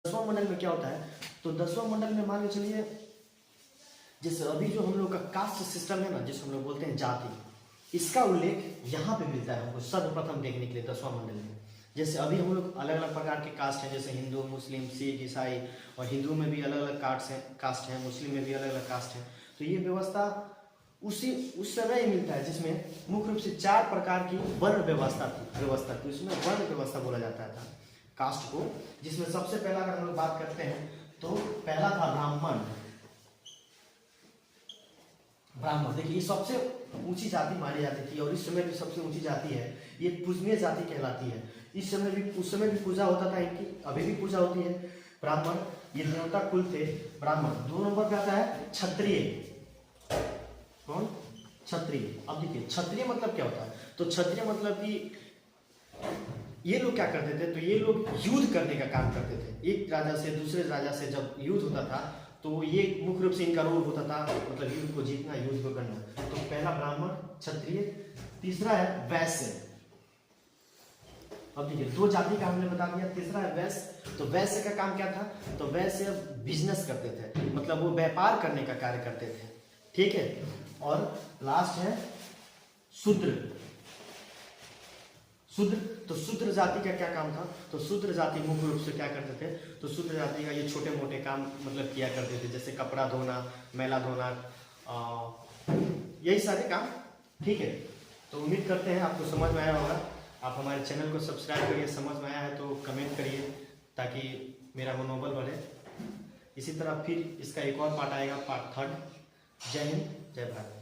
10वां मंडल में क्या होता है, तो 10वां मंडल में मान के चलिए जैसे अभी जो हम लोग का कास्ट सिस्टम है ना, जिसको हम लोग बोलते हैं जाति, इसका उल्लेख यहाँ पे मिलता है हमको सर्वप्रथम देखने के लिए 10वां मंडल में। जैसे अभी हम लोग अलग अलग प्रकार के कास्ट हैं, जैसे हिंदू, मुस्लिम, सिख, ईसाई, और हिंदू में भी अलग अलग कास्ट हैं, मुस्लिम में भी अलग अलग कास्ट हैं। तो ये व्यवस्था उस समय ही मिलता है जिसमें मुख्य रूप से 4 प्रकार की वर्ण व्यवस्था थी। उसमें वर्ण व्यवस्था बोला जाता था कास्ट को, जिसमें सबसे पहला अगर हम लोग बात करते हैं तो पहला था ब्राह्मण। देखिए ये सबसे ऊंची जाति मानी जाती थी और इस समय भी सबसे ऊंची जाति है, ये पूजनीय जाति कहलाती है। इस समय भी, उस समय भी पूजा होता था इनकी, अभी भी पूजा होती है। ब्राह्मण, ये देवता कुल थे ब्राह्मण। 2 नंबर पे आता है क्षत्रिय। कौन? क्षत्रिय। अब देखिए क्षत्रिय मतलब क्या होता है, तो क्षत्रिय मतलब कि ये लोग क्या करते थे, तो ये लोग युद्ध करने का काम करते थे। एक राजा से दूसरे राजा से जब युद्ध होता था तो ये मुख्य रूप से इनका रोल होता था, मतलब युद्ध को जीतना, युद्ध को करना। तो पहला ब्राह्मण, क्षत्रिय। तीसरा है वैश्य। अब देखिए 2 जाति का हमने बता दिया। तीसरा है वैश्य। तो वैश्य का काम क्या था, तो वैश्य बिजनेस करते थे, मतलब वो व्यापार करने का कार्य करते थे, ठीक है। और लास्ट है शूद्र। तो शूद्र जाति का क्या काम था, तो शूद्र जाति मुख्य रूप से क्या करते थे, तो शूद्र जाति का ये छोटे मोटे काम मतलब किया करते थे, जैसे कपड़ा धोना, मैला धोना, यही सारे काम, ठीक है। तो उम्मीद करते हैं आपको समझ में आया होगा। आप हमारे चैनल को सब्सक्राइब करिए, समझ में आया है तो कमेंट करिए ताकि मेरा मनोबल बढ़े। इसी तरह फिर इसका एक और पार्ट आएगा, पार्ट 3। जय हिंद, जय भारत।